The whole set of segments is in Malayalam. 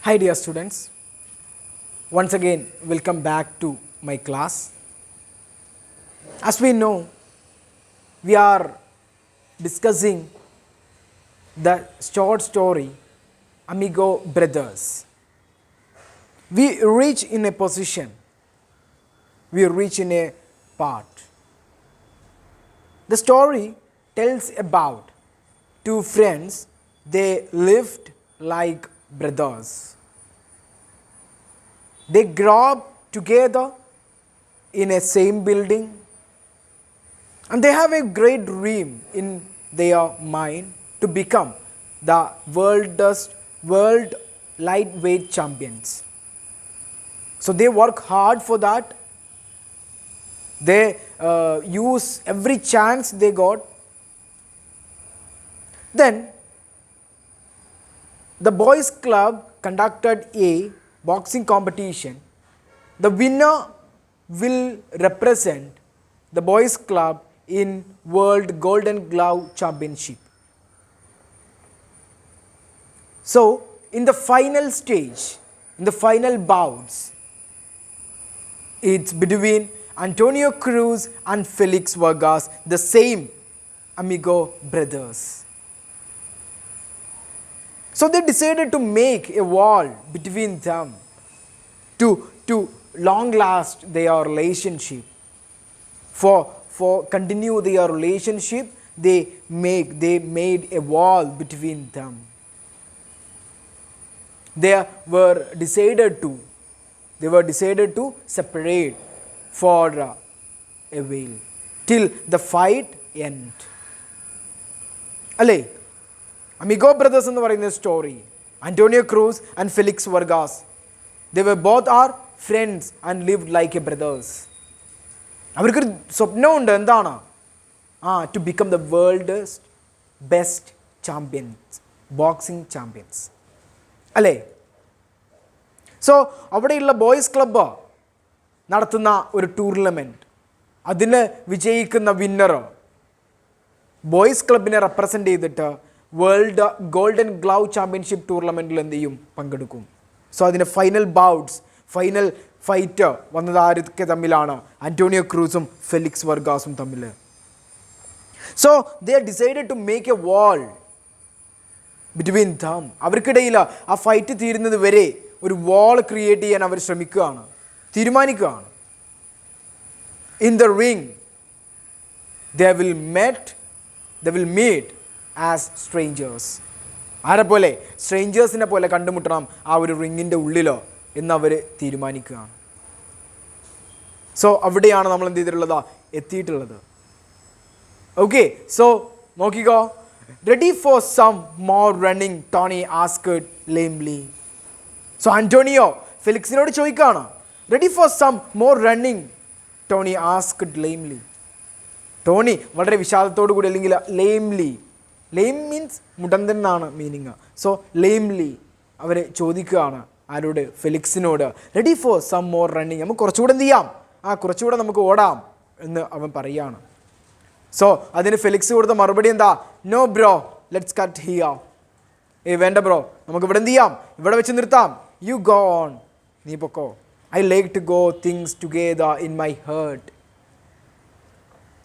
Hi dear students, once again welcome back to my class. As we know, we are discussing the short story Amigo Brothers. We reach in a position, we reach in a part. The story tells about two friends, they lived like brothers. They grew up together in a same building and they have a great dream in their mind to become the world lightweight champions. So they work hard for that. They use every chance they got. Then the boys club conducted a boxing competition. The winner will represent the boys club in World Golden Glove Championship. So in the final stage, in the final bouts, it's between Antonio Cruz and Felix Vargas, the same Amigo brothers. So they decided to make a wall between them to long last their relationship. For continue their relationship, they made a wall between them. They were decided to separate for a while till the fight end. അല്ലേ? Amigo brothers എന്ന് പറയുന്ന story, Antonio Cruz and Felix Vargas, they were both are friends and lived like a brothers. അവർക്കൊരു സ്വപ്നമുണ്ട്, എന്താണ്? To become the world's best champions, boxing champions. അല്ലേ? സോ അവിടെയുള്ള ബോയ്സ് ക്ലബ്ബ് നടത്തുന്ന ഒരു ടൂർണമെൻറ്റ്, അതിന് വിജയിക്കുന്ന വിന്നർ ബോയ്സ് ക്ലബിനെ റെപ്രസെൻ്റ് ചെയ്തിട്ട് വേൾഡ് ഗോൾഡൻ ഗ്ലൗ ചാമ്പ്യൻഷിപ്പ് ടൂർണമെൻറ്റിൽ എന്ത് ചെയ്യും? പങ്കെടുക്കും. സോ അതിൻ്റെ ഫൈനൽ ഫൈനൽ ഫൈറ്റ് വന്നത് ആരൊക്കെ തമ്മിലാണ്? അന്റോണിയോ ക്രൂസും ഫെലിക്സ് വർഗാസും തമ്മിൽ. So they decided to make a war between them. അവർക്കിടയിൽ ആ ഫൈറ്റ് തീരുന്നത് വരെ ഒരു വാൾ ക്രിയേറ്റ് ചെയ്യാൻ അവർ ശ്രമിക്കുകയാണ്, തീരുമാനിക്കുകയാണ്. In the ring they will meet as strangers. ആരെ പോലെ? സ്ട്രേഞ്ചേഴ്സിനെ പോലെ കണ്ടുമുട്ടണം ആ ഒരു റിങ്ങിൻ്റെ ഉള്ളിലോ എന്നവർ തീരുമാനിക്കുകയാണ്. സോ അവിടെയാണ് നമ്മൾ എന്ത് ചെയ്തിട്ടുള്ളത്? എത്തിയിട്ടുള്ളത്. ഓക്കെ, സോ നോക്കിക്കോ. Ready for some more running, Tony asked lamely. So Antonio ഫെലിക്സിനോട് ചോദിക്കുകയാണ്, ready for some more running, Tony asked lamely. Tony വളരെ വിഷാദത്തോടു കൂടി, അല്ലെങ്കിൽ ലെയിംലി, ലെയിം മീൻസ് മുടന്തൻ എന്നാണ് മീനിങ്. സോ ലെയിംലി അവർ ചോദിക്കുകയാണ് ആരോട്? ഫെലിക്സിനോട്. Ready for some more running, നമുക്ക് കുറച്ചുകൂടെ എന്ത് ചെയ്യാം? കുറച്ചുകൂടെ നമുക്ക് ഓടാം എന്ന് അവൻ പറയുകയാണ്. സോ അതിന് ഫെലിക്സ് കൊടുത്ത മറുപടി എന്താ? No bro, let's cut here. വേണ്ട ബ്രോ, നമുക്ക് ഇവിടെ എന്ത് ചെയ്യാം? ഇവിടെ വെച്ച് നിർത്താം. യു ഗോ ഓൺ, നീ പൊക്കോ. I like to go things together in my heart.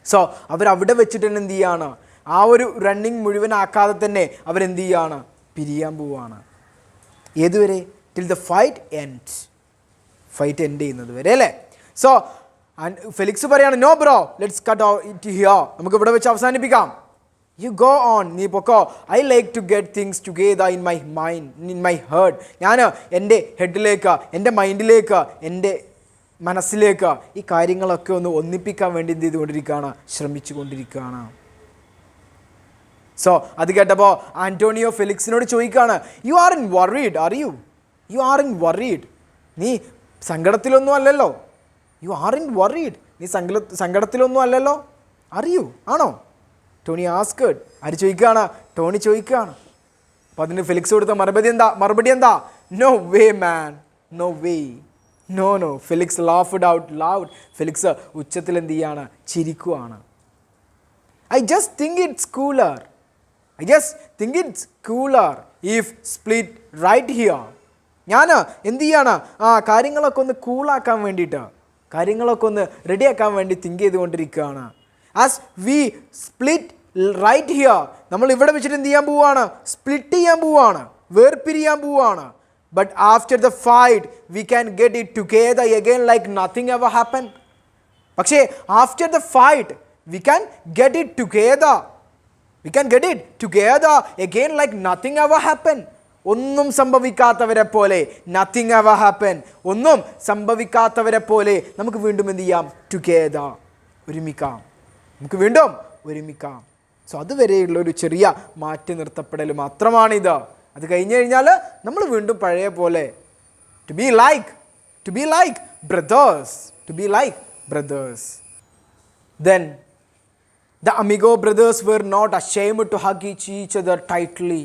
So അവരവിടെ വെച്ചിട്ട് തന്നെ എന്ത് ചെയ്യാണ്? ആ ഒരു റണ്ണിങ് മുഴുവനാക്കാതെ തന്നെ അവരെന്ത് ചെയ്യാണ്? പിരിയാൻ പോവുകയാണ്. ഏതുവരെ? Till the fight end. Fight end ചെയ്യുന്നത് വരെ, അല്ലേ? സോ ഫെലിക്സ് പറയാണ്, no bro, let's cut it here, നമുക്ക് ഇവിടെ വെച്ച് അവസാനിപ്പിക്കാം. യു ഗോ ഓൺ, നീ പൊക്കോ. I like to get things together in my mind, in my heart. ഞാൻ എൻ്റെ ഹെഡിലേക്ക്, എൻ്റെ മൈൻഡിലേക്ക്, എൻ്റെ മനസ്സിലേക്ക് ഈ കാര്യങ്ങളൊക്കെ ഒന്ന് ഒന്നിപ്പിക്കാൻ വേണ്ടി എന്ത് ചെയ്തുകൊണ്ടിരിക്കുകയാണ്? ശ്രമിച്ചു കൊണ്ടിരിക്കുകയാണ്. സോ അത് കേട്ടപ്പോൾ ആന്റോണിയോ ഫെലിക്സിനോട് ചോദിക്കുകയാണ്, you are in worried, are you? You are in worried, നീ സങ്കടത്തിലൊന്നും അല്ലല്ലോ? യു ആർ ഇൻ വറീഡ്, നീ സങ്കടത്തിലൊന്നും അല്ലല്ലോ? അറിയൂ, ആണോ? Tony asked. ആര് ചോദിക്കുകയാണ്? ടോണി ചോദിക്കുകയാണ്. അപ്പോൾ അതിന് ഫെലിക്സ് കൊടുത്ത മറുപടി എന്താ? No way man, no way. No. Felix laughed out loud. Felix ഉച്ചത്തിൽ എന്ത് ചെയ്യാണ്? ചിരിക്കുകയാണ്. I just think it's cooler if split right here. ഞാൻ എന്ത് ചെയ്യാണ്, കാര്യങ്ങളൊക്കെ ഒന്ന് കൂളാക്കാൻ വേണ്ടിയിട്ട്, കാര്യങ്ങളൊക്കെ ഒന്ന് റെഡിയാക്കാൻ വേണ്ടി തിങ്ക് ചെയ്തുകൊണ്ടിരിക്കുകയാണ്. As we split right here, നമ്മൾ ഇവിടെ വെച്ചിട്ട് എന്ത് ചെയ്യാൻ പോവുകയാണ്, സ്പ്ലിറ്റ് ചെയ്യാൻ പോവുകയാണ്, വേർപിരിയാൻ പോവുകയാണ്. But after the fight we can get it together again like nothing ever happen. പക്ഷേ after the fight we can get it together, we can get it together again like nothing ever happen. ഒന്നും സംഭവിക്കാത്തവരെ പോലെ, നത്തിങ് എവർ ഹാപ്പൻ, ഒന്നും സംഭവിക്കാത്തവരെ പോലെ നമുക്ക് വീണ്ടും എന്ത് ചെയ്യാം, ടുഗെദർ, ഒരുമിക്കാം, നമുക്ക് വീണ്ടും ഒരുമിക്കാം. സോ അതുവരെയുള്ള ഒരു ചെറിയ മാറ്റി നിർത്തപ്പെടൽ മാത്രമാണിത്. അത് കഴിഞ്ഞ് കഴിഞ്ഞാൽ നമ്മൾ വീണ്ടും പഴയ പോലെ to be like brothers. Then the Amigo brothers were not ashamed to hug each other tightly.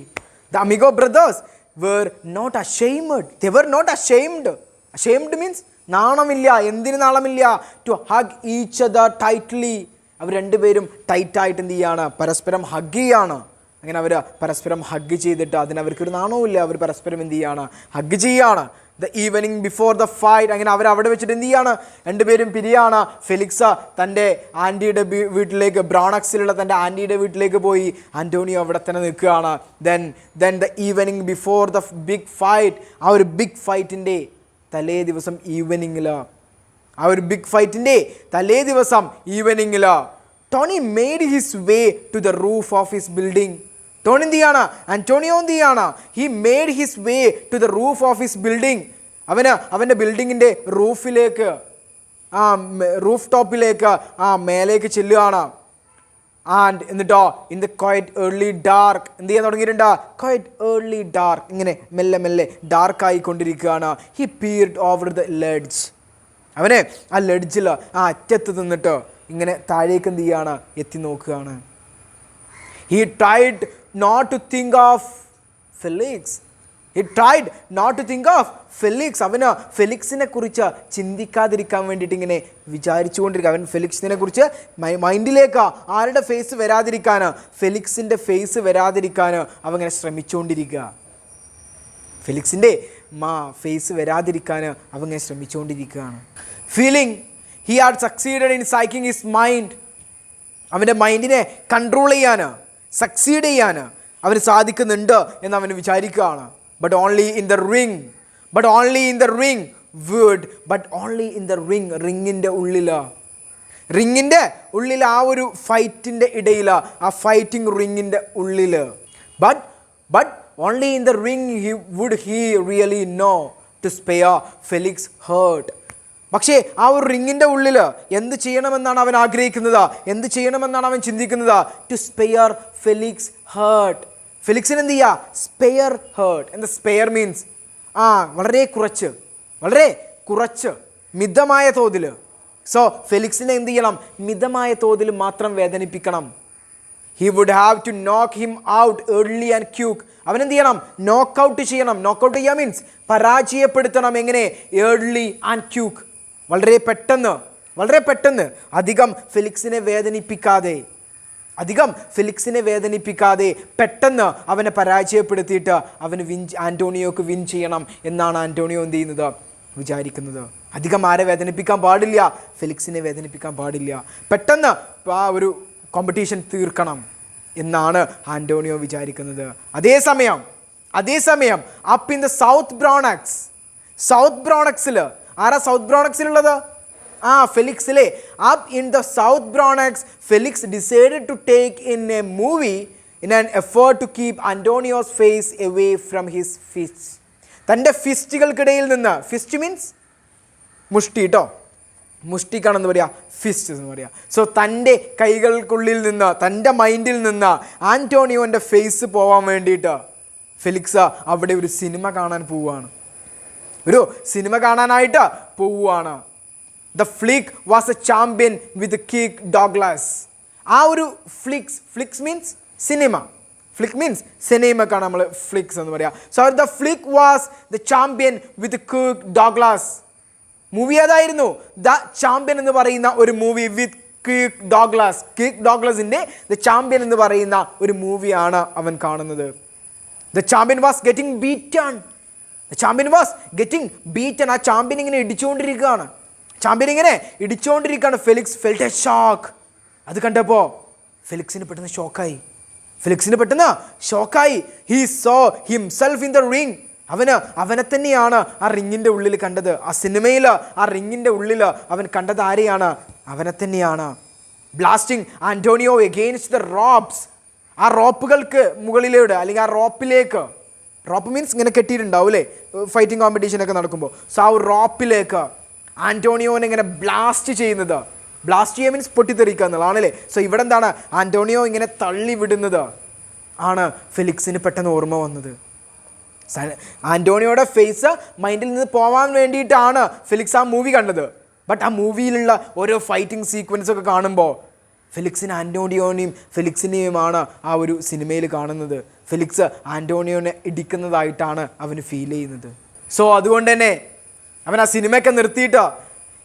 The Amigo brothers were not ashamed. They were not ashamed. Ashamed means നാണമില്ല, എന്തിന് നാണമില്ല, to hug each other tightly. അവർ രണ്ടുപേരും ടൈറ്റായിട്ട് എന്ത് ചെയ്യാണ്, പരസ്പരം ഹഗ് ചെയ്യാണ്. അങ്ങനെ അവർ പരസ്പരം ഹഗ് ചെയ്തിട്ട് അതിനവർക്കൊരു നാണവുമില്ല, അവർ പരസ്പരം എന്ത് ചെയ്യാണ്, ഹഗ് ചെയ്യാണ്. The evening before the fight, അങ്ങനെ അവർ അവിടെ വെച്ചിട്ട് എന്ത് ചെയ്യാണ്, രണ്ടുപേരും പിരിയാണ്. ഫെലിക്സ് തൻ്റെ ആൻറ്റിയുടെ വീട്ടിലേക്ക്, ബ്രോണക്സിലുള്ള തൻ്റെ ആൻറ്റിയുടെ വീട്ടിലേക്ക് പോയി. ആൻ്റോണിയോ അവിടെ തന്നെ നിൽക്കുകയാണ്. Then the evening before the big fight, ആ ഒരു ബിഗ് ഫൈറ്റിൻ്റെ തലേ ദിവസം ഈവനിങ്ങിൽ, Tony made his way to the roof of his building. Tony എന്ത് ചെയ്യാണ്, ആൻ്റോണിയോ എന്ത് ചെയ്യാണ്, he made his way to the roof of his building. അവൻ്റെ ബിൽഡിങ്ങിൻ്റെ റൂഫിലേക്ക്, റൂഫ് ടോപ്പിലേക്ക്, മേലേക്ക് ചെല്ലുകയാണ്. ആൻഡ് എന്നിട്ടോ in the quiet early dark എന്ത് ചെയ്യാൻ തുടങ്ങിയിട്ടുണ്ട്, ക്വൈറ്റ് ഏർലി ഡാർക്ക്, ഇങ്ങനെ മെല്ലെ മെല്ലെ ഡാർക്കായിക്കൊണ്ടിരിക്കുകയാണ്. ഹി പീർഡ് ഓവർ ദ ലെഡ്ജ്, അവനെ ആ ലെഡ്ജിൽ, ആ അറ്റത്ത് നിന്നിട്ട് ഇങ്ങനെ താഴേക്ക് എന്ത് ചെയ്യാണ്, എത്തി നോക്കുകയാണ്. He tried not to think of Felix. അവന് ഫെലിക്സിനെ കുറിച്ച് ചിന്തിക്കാതിരിക്കാൻ വേണ്ടിയിട്ട് ഇങ്ങനെ വിചാരിച്ചുകൊണ്ടിരിക്കുക. അവൻ ഫെലിക്സിനെ കുറിച്ച് മൈൻഡിലേക്ക് ആരുടെ ഫേസ് വരാതിരിക്കാൻ, ഫെലിക്സിൻ്റെ ഫേസ് വരാതിരിക്കാൻ അവൻ ഇങ്ങനെ ശ്രമിച്ചുകൊണ്ടിരിക്കുക. ഫെലിക്സിൻ്റെ ഫേസ് വരാതിരിക്കാൻ അവൻ ഇങ്ങനെ ശ്രമിച്ചുകൊണ്ടിരിക്കുകയാണ്. Feeling he had succeeded in psyching his mind. അവൻ്റെ മൈൻഡിനെ കൺട്രോൾ ചെയ്യാൻ, സക്സീഡ് ചെയ്യാൻ അവന് സാധിക്കുന്നുണ്ട് എന്ന് അവന് വിചാരിക്കുകയാണ്. But only in the ring, റിങ്ങിൻ്റെ ഉള്ളിൽ, ആ ഒരു ഫൈറ്റിൻ്റെ ഇടയിൽ, ആ ഫൈറ്റിംഗ് റിങ്ങിൻ്റെ ഉള്ളിൽ, but only in the ring he really know to spare Felix hurt. പക്ഷേ ആ ഒരു റിങ്ങിൻ്റെ ഉള്ളിൽ എന്ത് ചെയ്യണമെന്നാണ് അവൻ ആഗ്രഹിക്കുന്നത്, എന്ത് ചെയ്യണമെന്നാണ് അവൻ ചിന്തിക്കുന്നത്, ടു സ്പെയർ ഫെലിക്സ് ഹേർട്ട്. ഫെലിക്സിന് എന്ത് ചെയ്യുക, സ്പെയർ ഹേർട്ട്. എന്താ സ്പെയർ മീൻസ്, വളരെ കുറച്ച് മിതമായ തോതിൽ. സോ ഫെലിക്സിനെ എന്ത് ചെയ്യണം, മിതമായ തോതിൽ മാത്രം വേദനിപ്പിക്കണം. ഹി വുഡ് ഹാവ് ടു നോക്ക് him out early and quake. അവൻ എന്ത് ചെയ്യണം, നോക്കൗട്ട് ചെയ്യണം. നോക്കൗട്ട് ചെയ്യുക മീൻസ് പരാജയപ്പെടുത്തണം. എങ്ങനെ, ഏർലി ആൻഡ് ക്യൂക്ക്, വളരെ പെട്ടെന്ന്, അധികം ഫെലിക്സിനെ വേദനിപ്പിക്കാതെ പെട്ടെന്ന് അവനെ പരാജയപ്പെടുത്തിയിട്ട് അവന് ആൻ്റോണിയോക്ക് വിൻ ചെയ്യണം എന്നാണ് ആൻ്റോണിയോ എന്ത് ചെയ്യുന്നത്, വിചാരിക്കുന്നത്. അധികം ആരെ വേദനിപ്പിക്കാൻ പാടില്ല, ഫെലിക്സിനെ വേദനിപ്പിക്കാൻ പാടില്ല, പെട്ടെന്ന് ആ ഒരു കോമ്പറ്റീഷൻ തീർക്കണം എന്നാണ് ആൻ്റോണിയോ വിചാരിക്കുന്നത്. അതേസമയം അപ്പ് ഇൻ ദ സൗത്ത് ബ്രോണക്സിൽ ആരാ സൗത്ത് ബ്രോണക്സിലുള്ളത്, ഫെലിക്സിലെ. Up in the South Bronx Felix decided to take in a movie in an effort to keep Antonio's face away from his fist. തൻ്റെ ഫിസ്റ്റുകൾക്കിടയിൽ നിന്ന്, ഫിസ്റ്റ് മീൻസ് മുഷ്ടി കേട്ടോ, മുഷ്ടിക്കാണെന്ന് പറയുക, ഫിസ്റ്റ് എന്ന് പറയുക. സോ തൻ്റെ കൈകൾക്കുള്ളിൽ നിന്ന്, തൻ്റെ മൈൻഡിൽ നിന്ന് ആൻ്റോണിയോൻ്റെ ഫേസ് പോകാൻ വേണ്ടിയിട്ട് ഫെലിക്സ് അവിടെ ഒരു സിനിമ കാണാനായിട്ട് പോവുകയാണ്. The flick was A champion with കിക്ക് ഡോഗ്ലാസ്. ആ ഒരു ഫ്ലിക്സ് മീൻസ് സിനിമ, സിനിമക്കാണ് നമ്മൾ ഫ്ലിക്സ് എന്ന് പറയുക. So the flick was the champion with കിക്ക് ഡോഗ്ലാസ്. മൂവി ഏതായിരുന്നു, ദ ചാമ്പ്യൻ എന്ന് പറയുന്ന ഒരു മൂവി വിത്ത് കിക്ക് ഡോഗ്ലാസിൻ്റെ ദ ചാമ്പ്യൻ എന്ന് പറയുന്ന ഒരു മൂവിയാണ് അവൻ കാണുന്നത്. The champion was getting beaten. The champion was getting beaten. ആ ചാമ്പ്യൻ ഇങ്ങനെ ഇടിച്ചുകൊണ്ടിരിക്കുകയാണ്. Felix felt a shock. അത് കണ്ടപ്പോൾ ഫെലിക്സിന് പെട്ടെന്ന് ഷോക്കായി. He saw himself in the ring. അവനെ തന്നെയാണ് ആ റിങ്ങിൻ്റെ ഉള്ളിൽ കണ്ടത്. ആ സിനിമയിൽ ആ റിങ്ങിൻ്റെ ഉള്ളിൽ അവൻ കണ്ടത് ആരെയാണ്? അവനെ തന്നെയാണ്. Blasting Antonio against the ropes. ആ റോപ്പുകൾക്ക് മുകളിലൂടെ, അല്ലെങ്കിൽ ആ റോപ്പിലേക്ക്, റോപ്പ് മീൻസ് ഇങ്ങനെ കെട്ടിയിട്ടുണ്ടാവും അല്ലേ ഫൈറ്റിംഗ് കോമ്പറ്റീഷനൊക്കെ നടക്കുമ്പോൾ. സോ ആ റോപ്പിലേക്ക് ആന്റോണിയോനെ ഇങ്ങനെ ബ്ലാസ്റ്റ് ചെയ്യുന്നത്. ബ്ലാസ്റ്റ് ചെയ്യുക മീൻസ് പൊട്ടിത്തെറിക്കുക എന്നുള്ളതാണല്ലേ. സോ ഇവിടെ എന്താണ്? ആന്റോണിയോ ഇങ്ങനെ തള്ളി വിടുന്നത് ആണ് ഫെലിക്സിന് പെട്ടെന്ന് ഓർമ്മ വന്നത്. ആന്റോണിയോയുടെ ഫേസ് മൈൻഡിൽ നിന്ന് പോകാൻ വേണ്ടിയിട്ടാണ് ഫെലിക്സ് ആ മൂവി കണ്ടത്. ബട്ട് ആ മൂവിയിലുള്ള ഓരോ ഫൈറ്റിംഗ് സീക്വൻസ് ഒക്കെ കാണുമ്പോൾ ഫെലിക്സിന് ആന്റോണിയോനെയും ഫെലിക്സിനെയുമാണ് ആ ഒരു സിനിമയിൽ കാണുന്നത്. ഫെലിക്സ് ആന്റോണിയോനെ ഇടിക്കുന്നതായിട്ടാണ് അവന് ഫീൽ ചെയ്യുന്നത്. സോ അതുകൊണ്ട് തന്നെ അവൻ ആ സിനിമയൊക്കെ നിർത്തിയിട്ട്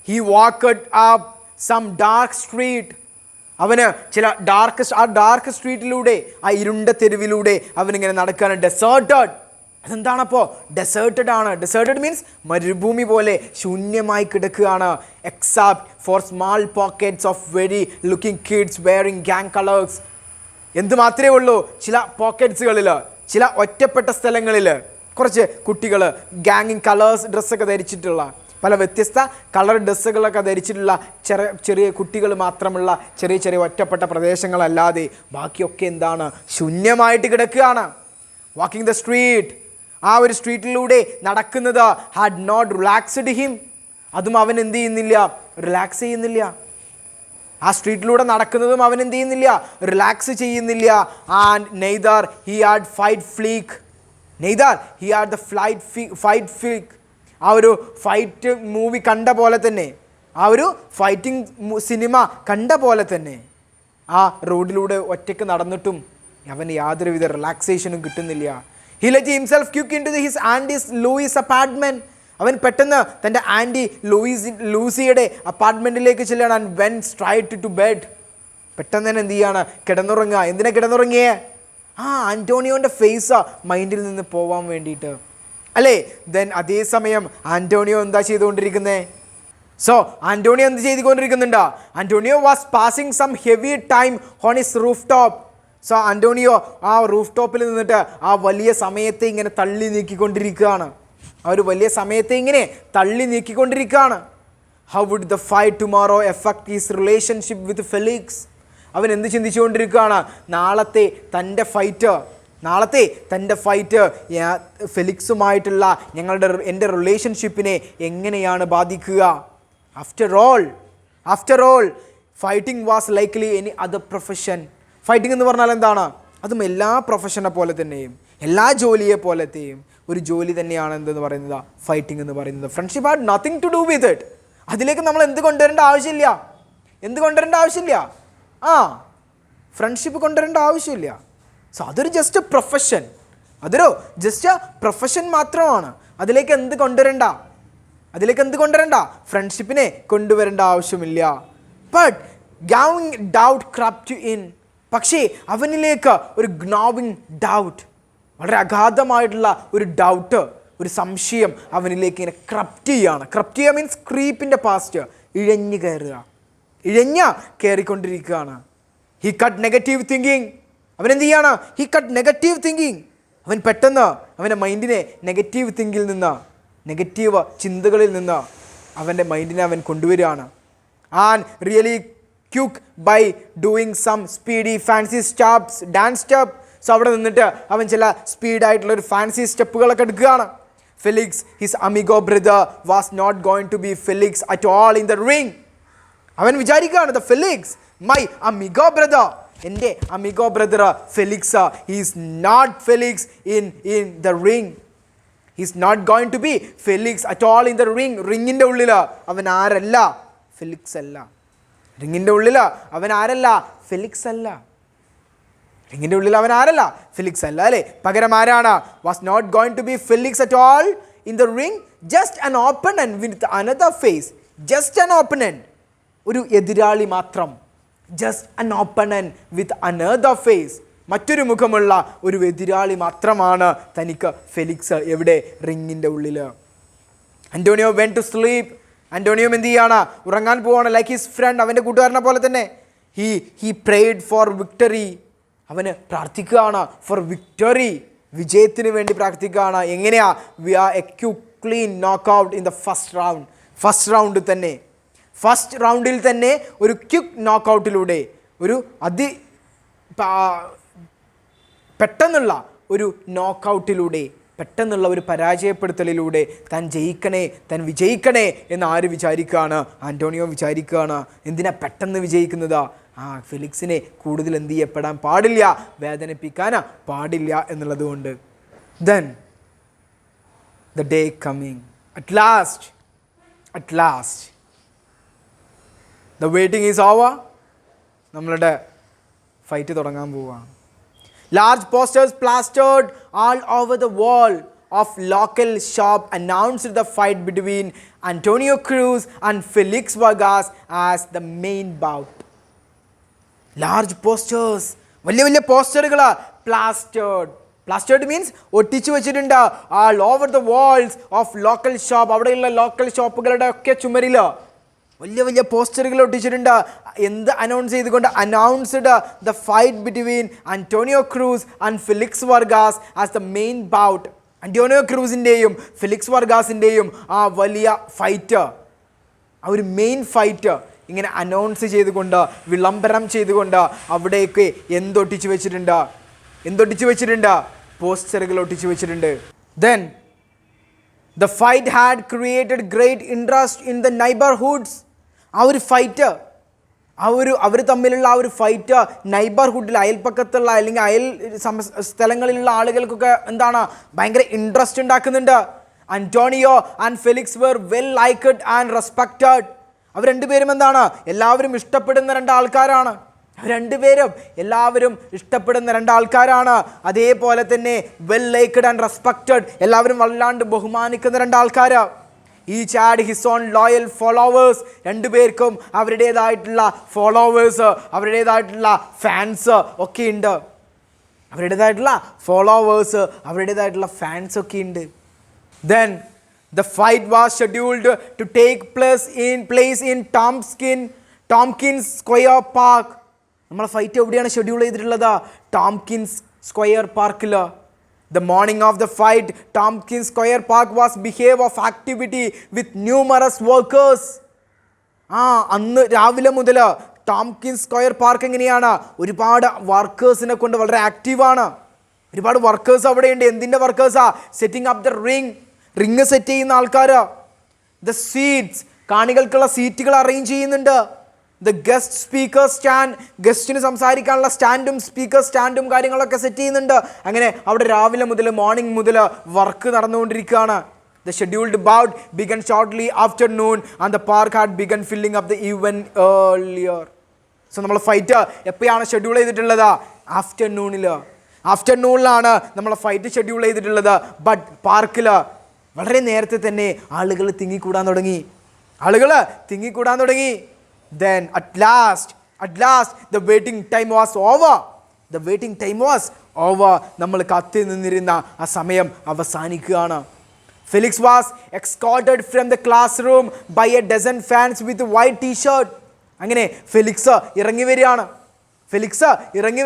he walked up some dark street. അവന് ചില ഡാർക്ക് സ്ട്രീറ്റിലൂടെ, ആ ഇരുണ്ട തെരുവിലൂടെ അവനിങ്ങനെ നടക്കുകയാണ്. ഡെസേർട്ടഡ്. അതെന്താണപ്പോൾ? ഡെസേർട്ടഡ് മീൻസ് മരുഭൂമി പോലെ ശൂന്യമായി കിടക്കുകയാണ്. Except for small pockets of very looking kids wearing gang colours. എന്ത് മാത്രമേ ഉള്ളൂ? ചില പോക്കറ്റ്സുകളിൽ, ചില ഒറ്റപ്പെട്ട സ്ഥലങ്ങളിൽ കുറച്ച് കുട്ടികൾ ഗാങ്ങിങ് കളേഴ്സ് ഡ്രസ്സൊക്കെ ധരിച്ചിട്ടുള്ള, പല വ്യത്യസ്ത കളർ ഡ്രസ്സുകളൊക്കെ ധരിച്ചിട്ടുള്ള ചെറിയ കുട്ടികൾ മാത്രമുള്ള ചെറിയ ഒറ്റപ്പെട്ട പ്രദേശങ്ങളല്ലാതെ ബാക്കിയൊക്കെ എന്താണ്? ശൂന്യമായിട്ട് കിടക്കുകയാണ്. Walking the street. ആ ഒരു സ്ട്രീറ്റിലൂടെ നടക്കുന്നത് ഹാഡ് നോട്ട് റിലാക്സ്ഡ് ഹിം. അതും അവൻ എന്ത് ചെയ്യുന്നില്ല? റിലാക്സ് ചെയ്യുന്നില്ല. ആ സ്ട്രീറ്റിലൂടെ നടക്കുന്നതും അവൻ എന്ത് ചെയ്യുന്നില്ല? റിലാക്സ് ചെയ്യുന്നില്ല. And neither he had the fight fleek. ആ ഒരു ഫൈറ്റ് മൂവി കണ്ട പോലെ തന്നെ, ആ ഒരു ഫൈറ്റിംഗ് സിനിമ കണ്ട പോലെ തന്നെ ആ റോഡിലൂടെ ഒറ്റയ്ക്ക് നടന്നിട്ടും അവന് യാതൊരുവിധ റിലാക്സേഷനും കിട്ടുന്നില്ല. He let himself quick into his auntie's Louis apartment. അവൻ പെട്ടെന്ന് തൻ്റെ ആൻറ്റി ലൂസിയുടെ അപ്പാർട്ട്മെൻറ്റിലേക്ക് ചെല്ലുകയാണ്. And went straight to bed. പെട്ടെന്ന് തന്നെ എന്ത് ചെയ്യാണ്? കിടന്നുറങ്ങുക. എന്തിനാ കിടന്നുറങ്ങിയേ? ആന്റോണിയോൻ്റെ ഫേസ് മൈൻഡിൽ നിന്ന് പോവാൻ വേണ്ടിയിട്ട് അല്ലേ. ദെൻ അതേസമയം ആന്റോണിയോ എന്താ ചെയ്തുകൊണ്ടിരിക്കുന്നത്? ആന്റോണിയോ എന്ത് ചെയ്തുകൊണ്ടിരിക്കുന്നുണ്ട്? Antonio was passing some heavy time on his roof top. Antonio ആ റൂഫ് ടോപ്പിൽ നിന്നിട്ട് ആ വലിയ സമയത്തെ ഇങ്ങനെ തള്ളി നീക്കിക്കൊണ്ടിരിക്കുകയാണ്. How would the fight tomorrow affect his relationship with Felix? അവൻ എന്ത് ചിന്തിച്ചുകൊണ്ടിരിക്കുകയാണ്? നാളത്തെ തൻ്റെ ഫൈറ്റ് ഫെലിക്സുമായിട്ടുള്ള എൻ്റെ റിലേഷൻഷിപ്പിനെ എങ്ങനെയാണ് ബാധിക്കുക? After all fighting was likely any other profession. Fighting എന്ന് പറഞ്ഞാൽ എന്താണ്? അതും എല്ലാ പ്രൊഫഷനെ പോലെ തന്നെയും, എല്ലാ ജോലിയെ പോലത്തെയും ഒരു ജോലി തന്നെയാണ് എന്തെന്ന് പറയുന്നത്? ഫൈറ്റിംഗ് എന്ന് പറയുന്നത്. Friendship had nothing to do with it. അതിലേക്ക് നമ്മൾ എന്ത് കൊണ്ടുവരേണ്ട ആവശ്യമില്ല. ഫ്രണ്ട്ഷിപ്പ് കൊണ്ടുവരേണ്ട ആവശ്യമില്ല. അതൊരു ജസ്റ്റ് പ്രൊഫഷൻ മാത്രമാണ്. അതിലേക്ക് എന്ത് കൊണ്ടുവരേണ്ട? ഫ്രണ്ട്ഷിപ്പിനെ കൊണ്ടുവരേണ്ട ആവശ്യമില്ല. But growing doubt crept in. പക്ഷേ അവനിലേക്ക് ഒരു ഗ്നോവിങ് ഡൗട്ട്, വളരെ അഗാധമായിട്ടുള്ള ഒരു ഡൗട്ട്, ഒരു സംശയം അവനിലേക്ക് ഇങ്ങനെ ക്രപ്റ്റ് ചെയ്യുക മീൻസ് ക്രീപ്പിൻ്റെ പാസ്റ്റ്, കയറിക്കൊണ്ടിരിക്കുകയാണ്. He cut negative thinking. അവനെന്ത് ചെയ്യാണ്? അവൻ പെട്ടെന്ന് അവൻ്റെ മൈൻഡിനെ നെഗറ്റീവ് ചിന്തകളിൽ നിന്ന് അവൻ്റെ മൈൻഡിനെ അവൻ കൊണ്ടുവരികയാണ്. And really quick by doing some speedy fancy steps, dance step. അവിടെ നിന്നിട്ട് അവൻ ചില സ്പീഡായിട്ടുള്ളൊരു ഫാൻസി സ്റ്റെപ്പുകളൊക്കെ എടുക്കുകയാണ്. Felix, his amigo brother, was not going to be Felix at all in the ring. അവൻ വിചാരിക്കുകയാണ്, the Felix, my amigo brother, എൻ്റെ amigo brother Felix, he's not Felix in the ring. He's not going to be Felix at all in the ring. റിങ്ങിൻ്റെ ഉള്ളിൽ അവൻ ആരല്ല? ഫെലിക്സ് അല്ല. റിങ്ങിൻ്റെ ഉള്ളിൽ അവൻ ആരല്ല? ഫെലിക്സ് അല്ല. റിങ്ങിൻ്റെ ഉള്ളിൽ അവൻ ആരല്ല? ഫെലിക്സ് അല്ല അല്ലേ. പകരം ആരാണ്? Was not going to be Felix at all in the ring, just an opponent with another face. Just an opponent, ഒരു എതിരാളി മാത്രം. Just an opponent with another face. മറ്റൊരു മുഖമുള്ള ഒരു എതിരാളി മാത്രമാണ് തനിക്ക് ഫെലിക്സ്. എവിടെ? റിങ്ങിൻ്റെ ഉള്ളിൽ. Antonio went to sleep. Antonio എന്ത് ചെയ്യാണ്? ഉറങ്ങാൻ പോവാണ്. ലൈക്ക് ഹിസ് ഫ്രണ്ട്, അവൻ്റെ കൂട്ടുകാരനെ പോലെ തന്നെ. He prayed for victory. അവന് പ്രാർത്ഥിക്കുകയാണ് ഫോർ വിക്ടറി, വിജയത്തിന് വേണ്ടി പ്രാർത്ഥിക്കുകയാണ്. എങ്ങനെയാ? We are a clean knock out in the first round. First റൗണ്ടിൽ തന്നെ ഒരു ക്വിക്ക് നോക്ക് ഔട്ടിലൂടെ, ഒരു പെട്ടെന്നുള്ള ഒരു നോക്ക് ഔട്ടിലൂടെ, പെട്ടെന്നുള്ള ഒരു പരാജയപ്പെടുത്തലിലൂടെ താൻ വിജയിക്കണേ എന്ന് ആര് വിചാരിക്കുകയാണ്? ആൻ്റോണിയോ വിചാരിക്കുകയാണ്. എന്തിനാ പെട്ടെന്ന് വിജയിക്കുന്നത്? ഫെലിക്സിനെ കൂടുതൽ എന്ത് ചെയ്യപ്പെടാൻ പാടില്ല, വേദനിപ്പിക്കാൻ പാടില്ല എന്നുള്ളത് കൊണ്ട്. Then the day coming, at last the waiting is over. നമ്മളുടെ ഫൈറ്റ് തുടങ്ങാൻ പോവുകയാണ്. Large posters plastered all over the wall of local shop announced the fight between Antonio Cruz and Felix Vargas as the main bout. Large posters, വലിയ പോസ്റ്ററുകൾ. പ്ലാസ്റ്റേർഡ് മീൻസ് ഒട്ടിച്ചു വെച്ചിട്ടുണ്ട്. all over the walls of local shop, അവിടെയുള്ള ലോക്കൽ ഷോപ്പുകളുടെ ഒക്കെ ചുമരിൽ വലിയ പോസ്റ്ററുകൾ ഒട്ടിച്ചിട്ടുണ്ട്. എന്ത് അനൗൺസ് ചെയ്തുകൊണ്ട്? Announced the fight between Antonio Cruz and Felix Vargas as the main bout. Antonio ക്രൂസിൻ്റെയും ഫെലിക്സ് വർഗാസിൻ്റെയും ആ വലിയ ഫൈറ്റ്, ആ ഒരു മെയിൻ ഫൈറ്റ് ഇങ്ങനെ അനൗൺസ് ചെയ്തുകൊണ്ട്, വിളംബരം ചെയ്തുകൊണ്ട് അവിടേക്ക് എന്തൊട്ടിച്ചു വെച്ചിട്ടുണ്ട്? പോസ്റ്ററുകൾ ഒട്ടിച്ചു വെച്ചിട്ടുണ്ട്. Then the fight had created great interest in the neighborhoods. ആ ഒരു ഫൈറ്റ്, അവർ തമ്മിലുള്ള ആ ഒരു ഫൈറ്റ് നൈബർഹുഡിൽ, അയൽപ്പക്കത്തുള്ള അല്ലെങ്കിൽ സ്ഥലങ്ങളിലുള്ള ആളുകൾക്കൊക്കെ എന്താണ് ഭയങ്കര ഇൻട്രസ്റ്റ് ഉണ്ടാക്കുന്നുണ്ട്. Antonio and Felix were well liked and respected. അവർ രണ്ടുപേരും എന്താണ്? എല്ലാവരും ഇഷ്ടപ്പെടുന്ന രണ്ടാൾക്കാരാണ്. എല്ലാവരും ഇഷ്ടപ്പെടുന്ന രണ്ടാൾക്കാരാണ്. അതേപോലെ തന്നെ വെൽ ലൈക്ക്ഡ് ആൻഡ് റെസ്പെക്റ്റഡ്, എല്ലാവരും വല്ലാണ്ട് ബഹുമാനിക്കുന്ന രണ്ടാൾക്കാർ. Each had his own loyal followers. രണ്ടുപേർക്കും അവരുടേതായിട്ടുള്ള ഫോളോവേഴ്സ്, അവരുടേതായിട്ടുള്ള ഫാൻസ് ഒക്കെ ഉണ്ട്. Then the fight was scheduled to take place in Tompkins Square Park. നമ്മളെ ഫൈറ്റ് എവിടെയാണ് ഷെഡ്യൂൾ ചെയ്തിട്ടുള്ളത്? ടോംകിൻസ് സ്ക്വയർ പാർക്കിൽ. The morning of the fight Tompkins square park was behave of activity with numerous workers. അന്ന് രാവിലെ മുതൽ ടോംകിൻസ് സ്ക്വയർ പാർക്ക് എങ്ങനെയാണ്? ഒരുപാട് വർക്കേഴ്സിനെ കൊണ്ട് വളരെ ആക്റ്റീവാണ്. ഒരുപാട് വർക്കേഴ്സ് അവിടെയുണ്ട്. എന്തിൻ്റെ വർക്കേഴ്സാ? Setting up the ring set ചെയ്യുന്ന ആൾക്കാർ. ദ സീറ്റ്സ്, കാണികൾക്കുള്ള സീറ്റുകൾ അറേഞ്ച് ചെയ്യുന്നുണ്ട്. ദ ഗസ്റ്റ് സ്പീക്കർ സ്റ്റാൻഡ്, ഗസ്റ്റിന് സംസാരിക്കാനുള്ള സ്റ്റാൻഡും സ്പീക്കർ സ്റ്റാൻഡും കാര്യങ്ങളൊക്കെ സെറ്റ് ചെയ്യുന്നുണ്ട്. അങ്ങനെ അവിടെ രാവിലെ മുതൽ, മോർണിംഗ് മുതൽ വർക്ക് നടന്നുകൊണ്ടിരിക്കുകയാണ്. The scheduled bout began shortly after noon and the park had began filling up the event earlier. So നമ്മൾ ഫൈറ്റ് എപ്പോഴാണ് ഷെഡ്യൂൾ ചെയ്തിട്ടുള്ളത്? ആഫ്റ്റർനൂണിലാണ് നമ്മൾ ഫൈറ്റ് ഷെഡ്യൂൾ ചെയ്തിട്ടുള്ളത്. ബട്ട് പാർക്കിൽ വളരെ നേരത്തെ തന്നെ ആളുകൾ തിങ്ങിക്കൂടാൻ തുടങ്ങി. Then at last the waiting time was over. നമ്മൾ കാത്തു നിന്നിരുന്ന ആ സമയം അവസാനിക്കുകയാണ്. Felix was escorted from the classroom by a dozen fans with white t-shirt. അങ്ങനെ ഫെലിക്സ് ഇറങ്ങി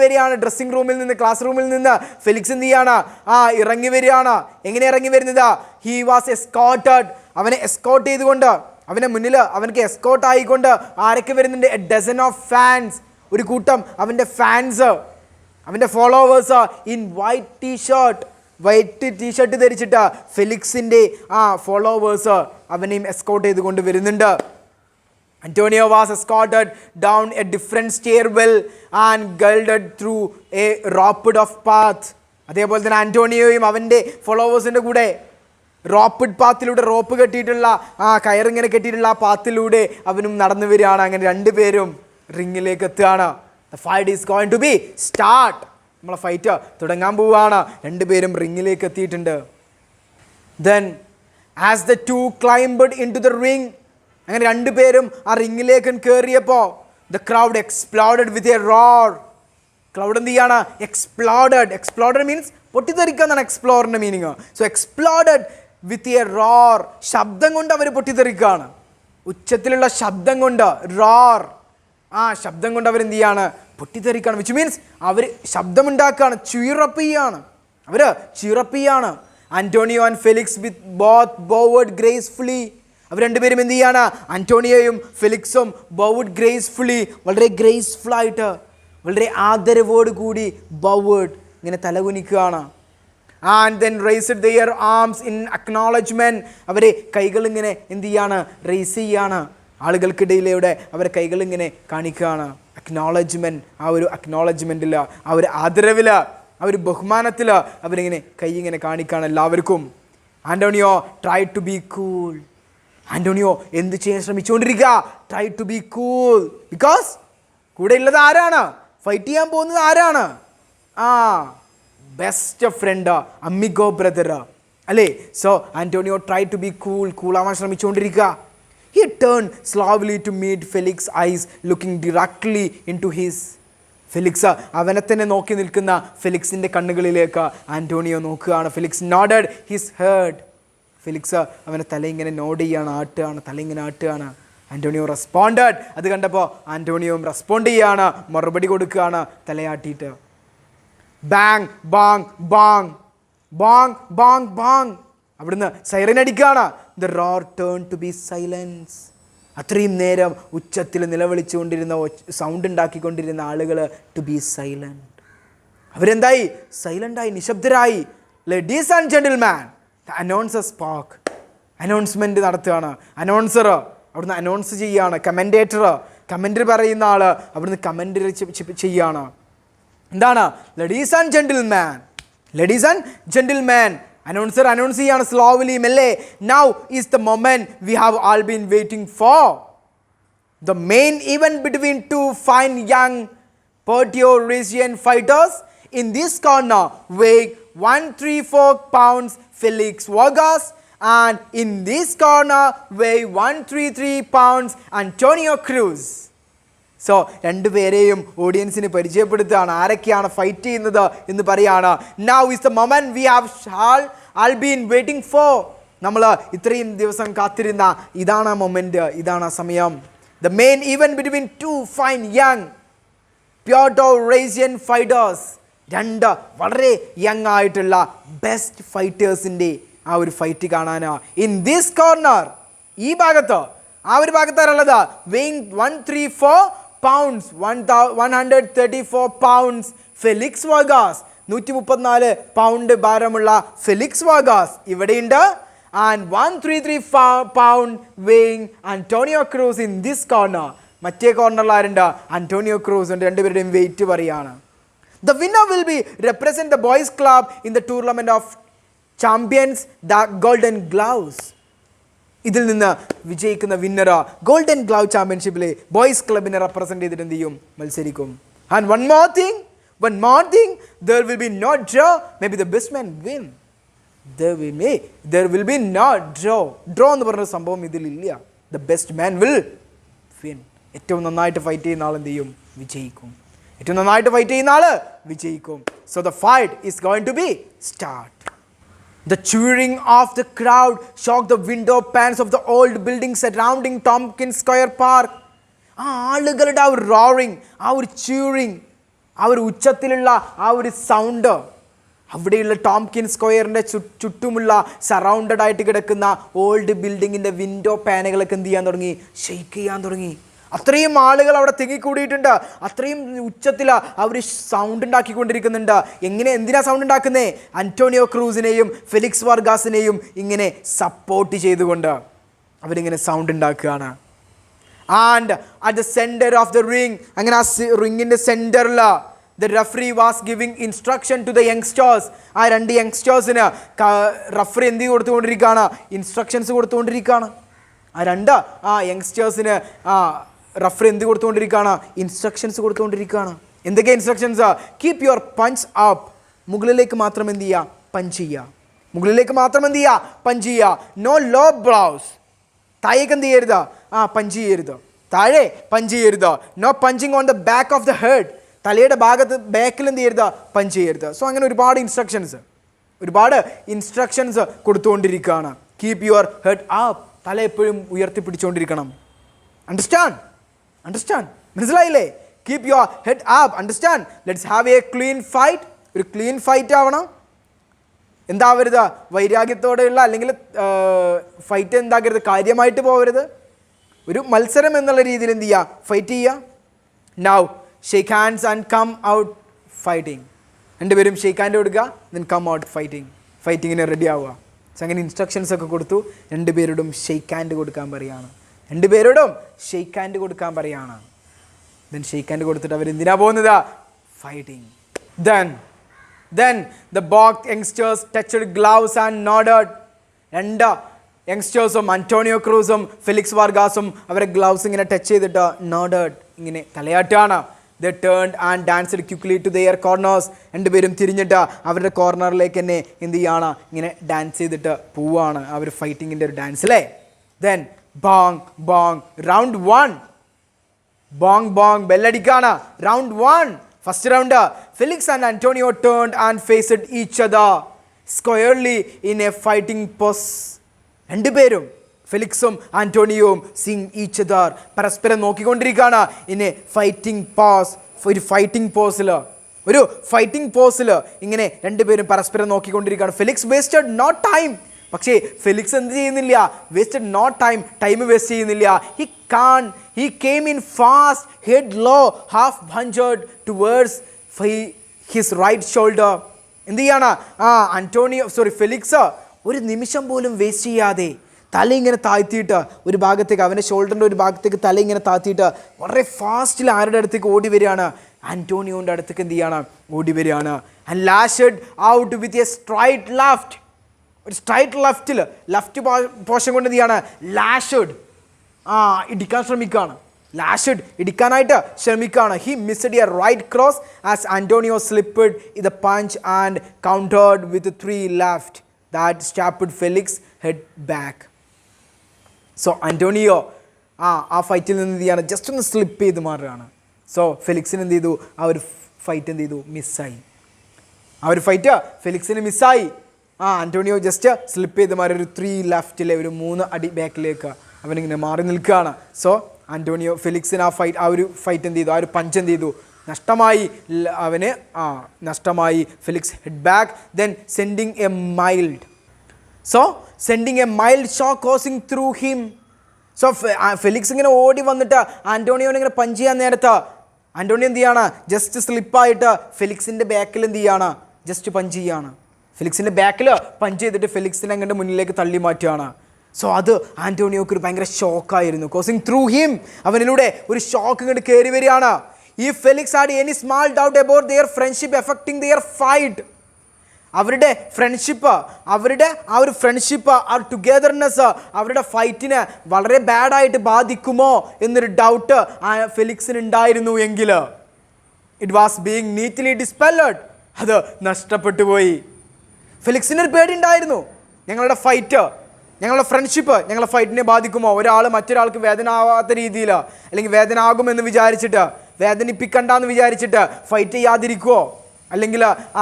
വരികയാണ് ഡ്രസ്സിംഗ് റൂമിൽ നിന്ന്, ക്ലാസ് റൂമിൽ നിന്ന്. ഫെലിക്സ് എന്ത് ചെയ്യാണ്? ഇറങ്ങി വരികയാണ്. എങ്ങനെ ഇറങ്ങി വരുന്നത്? He was escorted. അവനെ എസ്കോർട്ട് ചെയ്തുകൊണ്ട്, അവൻ്റെ മുന്നിൽ അവനക്ക് എസ്കോർട്ട് ആയിക്കൊണ്ട് ആരൊക്കെ വരുന്നുണ്ട്? എ ഡസൻ ഓഫ് ഫാൻസ്, ഒരു കൂട്ടം അവൻ്റെ ഫാൻസ്, അവൻ്റെ ഫോളോവേഴ്സ് ഇൻ വൈറ്റ് ടീഷർട്ട് ധരിച്ചിട്ട് ഫെലിക്സിൻ്റെ ഫോളോവേഴ്സ് അവനെയും എസ്കോർട്ട് ചെയ്തുകൊണ്ട് വരുന്നുണ്ട്. Antonio was escorted down a different stairwell and guided through a roped off path. അതേപോലെ തന്നെ ആന്റോണിയോയും അവൻ്റെ ഫോളോവേഴ്സിൻ്റെ കൂടെ റോപ്പിഡ് പാത്തിലൂടെ, റോപ്പ് കെട്ടിയിട്ടുള്ള കയറിങ്ങനെ കെട്ടിയിട്ടുള്ള ആ പാത്തിലൂടെ അവനും നടന്നു വരികയാണ്. അങ്ങനെ രണ്ടുപേരും റിങ്ങിലേക്ക് എത്തുകയാണ്. The fight is going to be start. നമ്മളെ ഫൈറ്റ് തുടങ്ങാൻ പോവുകയാണ്. രണ്ടുപേരും റിങ്ങിലേക്ക് എത്തിയിട്ടുണ്ട്. Then as the two climbed into the ring, അങ്ങനെ രണ്ടുപേരും ആ റിങ്ങിലേക്ക് കയറിയപ്പോൾ the crowd exploded with a roar. Crowd എന്ത് ചെയ്യാണ്? എക്സ്പ്ലോഡഡ് മീൻസ് പൊട്ടിത്തെറിക്കുക എന്നാണ് എക്സ്പ്ലോറിൻ്റെ meaning. So exploded with a roar, ശബ്ദം കൊണ്ട് അവർ പൊട്ടിത്തെറിക്കുകയാണ്, ഉച്ചത്തിലുള്ള ശബ്ദം കൊണ്ട്, റോർ, ശബ്ദം കൊണ്ട് അവരെന്ത് ചെയ്യാണ്? പൊട്ടിത്തെറിക്കുകയാണ്. വിച്ച് മീൻസ് അവർ ശബ്ദമുണ്ടാക്കുകയാണ്, ചീറപ്പ് ചെയ്യാണ്. Antonio and Felix with both bowed gracefully, അവർ രണ്ടുപേരും എന്ത് ചെയ്യാണ്? ആന്റോണിയോയും ഫെലിക്സും ബോവേഡ് ഗ്രേസ്ഫുള്ളി, വളരെ ഗ്രേസ്ഫുള്ളായിട്ട്, വളരെ ആദരവോട് കൂടി ബോവേഡ്, ഇങ്ങനെ തലകുനിക്കുകയാണ്. And then raised their arms in acknowledgement, അവരെ കൈകളിങ്ങനെ എന്ത് ചെയ്യാണ്? റേസ് ചെയ്യാണ്. ആളുകൾക്കിടയിലൂടെ അവരെ കൈകളിങ്ങനെ കാണിക്കുകയാണ്. അക്നോളജ്മെൻറ്റ്, ആ ഒരു അക്നോളജ്മെൻറ്റിൽ, ആ ഒരു ആദരവിൽ, ആ ഒരു ബഹുമാനത്തിൽ അവരിങ്ങനെ കൈ ഇങ്ങനെ കാണിക്കുകയാണ് എല്ലാവർക്കും. Antonio try to be cool, Antonio എന്ത് ചെയ്യാൻ ശ്രമിച്ചുകൊണ്ടിരിക്കുക? Try to be cool, because കൂടെ ഉള്ളത് ആരാണ്? ഫൈറ്റ് ചെയ്യാൻ പോകുന്നത് ആരാണ്? ബെസ്റ്റ് ഫ്രണ്ട്, അമ്മിഗോ ബ്രദർ അല്ലേ? So Antonio try to be കൂളാവാൻ ശ്രമിച്ചുകൊണ്ടിരിക്കുക. He turned slowly to meet Felix's eyes looking directly into his. Felix അവനെ തന്നെ നോക്കി നിൽക്കുന്ന ഫെലിക്സിൻ്റെ കണ്ണുകളിലേക്ക് ആന്റോണിയോ നോക്കുകയാണ്. Felix nodded his head, Felix അവനെ തല ഇങ്ങനെ നോഡ് ചെയ്യാണ്, തല ഇങ്ങനെ ആട്ടുകയാണ്. ആന്റോണിയോ റെസ്പോണ്ടഡ്, അത് കണ്ടപ്പോൾ ആന്റോണിയോയും റെസ്പോണ്ട് ചെയ്യാണ്, മറുപടി കൊടുക്കുകയാണ് തലയാട്ടിയിട്ട്. Bang bang bang bang bang bang, അവിടുന്ന് സൈറൻ അടിക്കുകയാണ്. The roar turn to be silence, അത്രയും നേരം ഉച്ചത്തിൽ നിലവിളിച്ചുകൊണ്ടിരുന്ന, സൗണ്ട് ഉണ്ടാക്കിക്കൊണ്ടിരുന്ന ആളുകൾ ടു ബി സൈലൻറ്റ്, അവരെന്തായി? സൈലൻ്റായി, നിശബ്ദരായി. Ladies and gentleman, the announcer spoke, announcement നടത്തുകയാണ്. അനൗൺസർ അവിടുന്ന് അനൗൺസ് ചെയ്യുകയാണ്. കമൻറ്ററി പറയുന്ന ആൾ അവിടുന്ന് കമൻറ്ററി ചെയ്യുകയാണ്. എന്താണ്? Ladies and gentleman, announcer announce ചെയ്യാണ് സ്ലോലി, മെല്ലെ. Now is the moment we have all been waiting four, the main event between two fine young Pertio-Rhesian fighters. In this corner weigh 134 pounds Felix Vargas, and in this corner weigh 133 pounds Antonio Cruz. So രണ്ടുപേരെയും ഓഡിയൻസിന് പരിചയപ്പെടുത്തുകയാണ്, ആരൊക്കെയാണ് ഫൈറ്റ് ചെയ്യുന്നത് എന്ന് പറയുകയാണ്. Now is the moment we have all been waiting four, നമ്മൾ ഇത്രയും ദിവസം കാത്തിരുന്ന ഇതാണ് മൊമെന്റ്, ഇതാണ് സമയം. The main event between two fine young Pertio-Rhesian fighters, രണ്ട് വളരെ യങ് ആയിട്ടുള്ള ബെസ്റ്റ് ഫൈറ്റേഴ്സിൻ്റെ ആ ഒരു ഫൈറ്റ് കാണാനാ. ഇൻ ദിസ് കോർണർ, ഈ ഭാഗത്ത്, ആ ഒരു ഭാഗത്താണുള്ളത്. Weighing 134 pounds, 134 pounds Felix Vargas, 134 pound ഭാരമുള്ള ഫെലിക്സ് വാഗാസ് ഇവിടെയുണ്ട്. And 133 pound weighing Antonio Cruz in this corner. മറ്റേ കോർണറിൽ ആരുണ്ട്? അന്റോണിയോ ക്രൂസ് ഉണ്ട്. രണ്ടുപേരുടെയും വെയിറ്റ് പറയുകയാണ്. The winner will be represent the boys club in the tournament of champions, the Golden Gloves. ഇതിൽ നിന്ന് വിജയിക്കുന്ന വിന്നർ ഗോൾഡൻ ഗ്ലൗ ചാമ്പ്യൻഷിപ്പിലെ ബോയ്സ് ക്ലബിനെ റെപ്രസെന്റ് ചെയ്തിട്ട് എന്ത് ചെയ്യും? മത്സരിക്കും. And one more thing, there will be no draw, maybe the best man win. There will be no draw എന്ന് പറഞ്ഞ സംഭവം ഇതിലില്ല. The best man will win. ഏറ്റവും നന്നായിട്ട് ഫൈറ്റ് ചെയ്യുന്ന ആൾ എന്ത് ചെയ്യും? വിജയിക്കും. So the fight is going to be start. The cheering of the crowd shocked the window panes of the old building surrounding Tompkins Square Park. ആളുകളുടെ ആ ഒരു roaring, ആ ഒരു cheering, ആ ഒരു ഉച്ചത്തിലുള്ള ആ ഒരു സൗണ്ട് അവിടെയുള്ള ടോംകിൻസ് സ്ക്വയറിൻ്റെ ചുറ്റുമുള്ള സറൗണ്ടഡ് ആയിട്ട് കിടക്കുന്ന ഓൾഡ് ബിൽഡിങ്ങിൻ്റെ വിൻഡോ പാനുകളൊക്കെ എന്ത് ചെയ്യാൻ തുടങ്ങി? ഷെയ്ക്ക് ചെയ്യാൻ തുടങ്ങി. അത്രയും ആളുകൾ അവിടെ തിങ്ങിക്കൂടിയിട്ടുണ്ട്. അത്രയും ഉച്ചത്തിൽ അവർ സൗണ്ട് ഉണ്ടാക്കിക്കൊണ്ടിരിക്കുന്നുണ്ട്. എന്തിനാ സൗണ്ട് ഉണ്ടാക്കുന്നേ? അന്റോണിയോ ക്രൂസിനെയും ഫെലിക്സ് വാർഗാസിനെയും ഇങ്ങനെ സപ്പോർട്ട് ചെയ്തുകൊണ്ട് അവരിങ്ങനെ സൗണ്ട് ഉണ്ടാക്കുകയാണ്. And at the centre of the ring, അങ്ങനെ ആ റിങ്ങിൻ്റെ സെൻറ്ററിൽ the referee was giving instruction to the youngsters. ആ രണ്ട് യങ്സ്റ്റേഴ്സിന് റഫറി എന്ത് കൊടുത്തുകൊണ്ടിരിക്കുകയാണ്? ഇൻസ്ട്രക്ഷൻസ് കൊടുത്തുകൊണ്ടിരിക്കുകയാണ്. ആ രണ്ട് യങ്സ്റ്റേഴ്സിന് റഫറി എന്ത് കൊടുത്തുകൊണ്ടിരിക്കുകയാണ്? ഇൻസ്ട്രക്ഷൻസ് കൊടുത്തുകൊണ്ടിരിക്കുകയാണ്. എന്തൊക്കെ instructions? Keep your punch up, മുകളിലേക്ക് മാത്രം എന്ത് ചെയ്യുക? പഞ്ച് ചെയ്യുക. നോ ലോ ബ്ലൗസ്, താഴേക്ക് എന്ത് ചെയ്യരുത്? പഞ്ച് ചെയ്യരുത്. താഴെ പഞ്ച് ചെയ്യരുത്. No punching on the back of the head, തലയുടെ ഭാഗത്ത് ബാക്കിൽ എന്ത് ചെയ്യരുത്, പഞ്ച് ചെയ്യരുത്. സോ അങ്ങനെ ഒരുപാട് ഇൻസ്ട്രക്ഷൻസ് കൊടുത്തുകൊണ്ടിരിക്കുകയാണ്. കീപ് യുവർ ഹെഡ് അപ്പ്, തല എപ്പോഴും ഉയർത്തിപ്പിടിച്ചുകൊണ്ടിരിക്കണം. അണ്ടർസ്റ്റാൻഡ് മനസ്സിലായില്ലേ? Keep your head up, understand. Let's have a clean fight. ഒരു ക്ലീൻ ഫൈറ്റ് ആവണം. എന്താവരുത്, വൈരാഗ്യത്തോടെയുള്ള അല്ലെങ്കിൽ ഫൈറ്റ് എന്താകരുത്, കാര്യമായിട്ട് പോകരുത്. ഒരു മത്സരം എന്നുള്ള രീതിയിൽ എന്ത് ചെയ്യുക, ഫൈറ്റ് ചെയ്യുക. Now shake hands and come out fighting. രണ്ടുപേരും ഷേക്ക് ഹാൻഡ് കൊടുക്കുക, ദെൻ കം ഔട്ട് ഫൈറ്റിങ്ങിന് റെഡി ആവുക. സോ അങ്ങനെ ഇൻസ്ട്രക്ഷൻസ് ഒക്കെ കൊടുത്തു. രണ്ടുപേരോടും ഷേക്ക് ഹാൻഡ് കൊടുക്കാൻ പറയുകയാണ്. ദെൻ ഷേക്ക് ഹാൻഡ് കൊടുത്തിട്ട് അവരെന്തിനാ പോകുന്നത്, fighting. Then the both youngsters touched gloves and nodded. രണ്ട് യങ്സ്റ്റേഴ്സും അന്റോണിയോ ക്രൂസും ഫെലിക്സ് വാർഗാസും അവരെ ഗ്ലൗസ് ഇങ്ങനെ ടച്ച് ചെയ്തിട്ട് നോഡഡ്, ഇങ്ങനെ തലയാട്ടാണ്. They turned and danced quickly to their corners. രണ്ടുപേരും തിരിഞ്ഞിട്ട് അവരുടെ കോർണറിലേക്ക് തന്നെ എന്ത് ചെയ്യാണ്, ഇങ്ങനെ ഡാൻസ് ചെയ്തിട്ട് പോവാണ്. അവർ ഫൈറ്റിങ്ങിൻ്റെ ഒരു ഡാൻസ് അല്ലേ. Then bong round 1. bong ബെല്ലടിക്കാണ്. round 1, first round. Felix and Antonio turned and faced each other squarely in a fighting pose. രണ്ടുപേരും ഫെലിക്സും ആന്റോണിയോയും സീങ് ഈച്ച് അതർ, പരസ്പരം നോക്കിക്കൊണ്ടിരിക്കുകയാണ്. ഇൻ എ ഫൈറ്റിംഗ് പോസ്, ഒരു ഫൈറ്റിംഗ് പോസിൽ ഇങ്ങനെ രണ്ടുപേരും പരസ്പരം നോക്കിക്കൊണ്ടിരിക്കുകയാണ്. Felix wasted no time. പക്ഷേ ഫെലിക്സ് എന്ത് ചെയ്യുന്നില്ല, വേസ്റ്റഡ് നോ ടൈം വേസ്റ്റ് ചെയ്യുന്നില്ല. He came in fast, head low, half bunged towards his right shoulder. എന്ത് ചെയ്യാണ് ഫെലിക്സ് ഒരു നിമിഷം പോലും വേസ്റ്റ് ചെയ്യാതെ തല ഇങ്ങനെ താഴ്ത്തിയിട്ട് ഒരു ഭാഗത്തേക്ക്, അവൻ്റെ ഷോൾഡറിൻ്റെ ഒരു ഭാഗത്തേക്ക് തല ഇങ്ങനെ താഴ്ത്തിയിട്ട് വളരെ ഫാസ്റ്റിൽ ആരുടെ അടുത്തേക്ക് ഓടി വരികയാണ്, ആന്റോണിയോൻ്റെ അടുത്തേക്ക് എന്ത് ചെയ്യാണ്, ഓടി വരികയാണ്. And lashed out with a straight left. ഒരു സ്ട്രൈറ്റ് ലെഫ്റ്റ് പോർഷൻ കൊണ്ട് എന്ത് ചെയ്യാണ്, ഇടിക്കാനായിട്ട് ശ്രമിക്കുകയാണ്. He missed a right cross as Antonio slipped the punch and countered with 3 left that snapped Felix head back. So Antonio ആ ഫൈറ്റിൽ നിന്ന് എന്ത് ചെയ്യാണ്, ജസ്റ്റ് ഒന്ന് സ്ലിപ്പ് ചെയ്ത് മാറുകയാണ്. സോ ഫെലിക്സിന് എന്ത് ചെയ്തു, ആ ഒരു ഫൈറ്റ് എന്ത് ചെയ്തു, മിസ്സായി. ഫെലിക്സിന് മിസ്സായി. ആന്റോണിയോ ജസ്റ്റ് സ്ലിപ്പ് ചെയ്ത് മാറി ഒരു 3 ലെഫ്റ്റിലെ ഒരു 3 അടി ബാക്കിലേക്ക് അവനിങ്ങനെ മാറി നിൽക്കുകയാണ്. സോ ആന്റോണിയോ ഫെലിക്സിന് ആ ഒരു ഫൈറ്റ് എന്ത് ചെയ്തു, ആ ഒരു പഞ്ച് എന്ത് ചെയ്തു, നഷ്ടമായി. Felix head back. Then sending A mild shock causing through him. So Felix ഇങ്ങനെ ഓടി വന്നിട്ട് ആന്റോണിയോനെ ഇങ്ങനെ പഞ്ച് ചെയ്യാൻ നേരത്ത് ആന്റോണിയോ എന്ത് ചെയ്യാണ്, ജസ്റ്റ് സ്ലിപ്പായിട്ട് ഫെലിക്സിൻ്റെ ബാക്കിൽ എന്ത് ചെയ്യാണ്, ജസ്റ്റ് പഞ്ച് ചെയ്യാണ്. ഫെലിക്സിൻ്റെ ബാക്കിൽ പഞ്ച് ചെയ്തിട്ട് ഫെലിക്സിനെ അങ്ങോട്ട് മുന്നിലേക്ക് തള്ളി മാറ്റുകയാണ്. സോ അത് ആന്റോണിയോക്ക് ഒരു ഭയങ്കര ഷോക്കായിരുന്നു. കോസിങ് ത്രൂ ഹിം, അവനിലൂടെ ഒരു ഷോക്ക് ഇങ്ങോട്ട് കയറി വരികയാണ്. ഈ Felix had any small doubt about their friendship affecting their fight. അവരുടെ ഫ്രണ്ട്ഷിപ്പ്, ആ ടുഗെദർനെസ് അവരുടെ ഫൈറ്റിനെ വളരെ ബാഡായിട്ട് ബാധിക്കുമോ എന്നൊരു ഡൗട്ട് ഫെലിക്സിന് ഉണ്ടായിരുന്നു എങ്കിൽ ഇറ്റ് വാസ് ബീങ് നീറ്റ്ലി ഡിസ്പെല്ലഡ്. അത് നഷ്ടപ്പെട്ടു പോയി. ഫെലിക്സിനൊരു പേടി ഉണ്ടായിരുന്നു, ഞങ്ങളുടെ ഫ്രണ്ട്ഷിപ്പ് ഞങ്ങളുടെ ഫൈറ്റിനെ ബാധിക്കുമോ, ഒരാൾ മറ്റൊരാൾക്ക് വേദന ആവാത്ത രീതിയിൽ അല്ലെങ്കിൽ വേദന ആകുമെന്ന് വിചാരിച്ചിട്ട്, വേദനിപ്പിക്കണ്ടെന്ന് വിചാരിച്ചിട്ട് ഫൈറ്റ് ചെയ്യാതിരിക്കുമോ, അല്ലെങ്കിൽ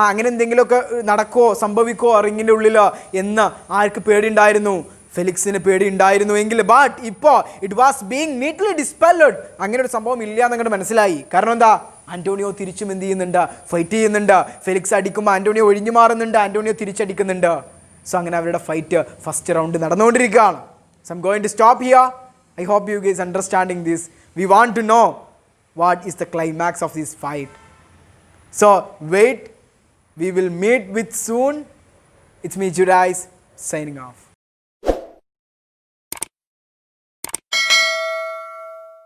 അങ്ങനെ എന്തെങ്കിലുമൊക്കെ നടക്കുമോ സംഭവിക്കുമോ റിങ്ങിൻ്റെ ഉള്ളിൽ എന്ന് ആർക്ക് പേടിയുണ്ടായിരുന്നു, ഫെലിക്സിന് പേടിയുണ്ടായിരുന്നു എങ്കിൽ. ബട്ട് ഇപ്പോൾ ഇറ്റ് വാസ് ബീങ് നീറ്റ്ലി ഡിസ്പെല്ലഡ്. അങ്ങനെ ഒരു സംഭവം ഇല്ല എന്നങ്ങോട്ട് മനസ്സിലായി. കാരണം എന്താ, ആന്റോണിയോ തിരിച്ചും എന്ത് ചെയ്യുന്നുണ്ട്, ഫൈറ്റ് ചെയ്യുന്നുണ്ട്. ഫെലിക്സ് അടിക്കുമ്പോൾ ആന്റോണിയോ ഒഴിഞ്ഞു മാറുന്നുണ്ട്, ആന്റോണിയോ തിരിച്ചടിക്കുന്നുണ്ട്. സോ അങ്ങനെ അവരുടെ ഫൈറ്റ് ഫസ്റ്റ് റൗണ്ട് നടന്നുകൊണ്ടിരിക്കുകയാണ്. So I'm going to stop here. I hope you guys understanding this. We want to know what is the climax of this fight. So wait, we will meet with soon. It's me, Judais, signing off.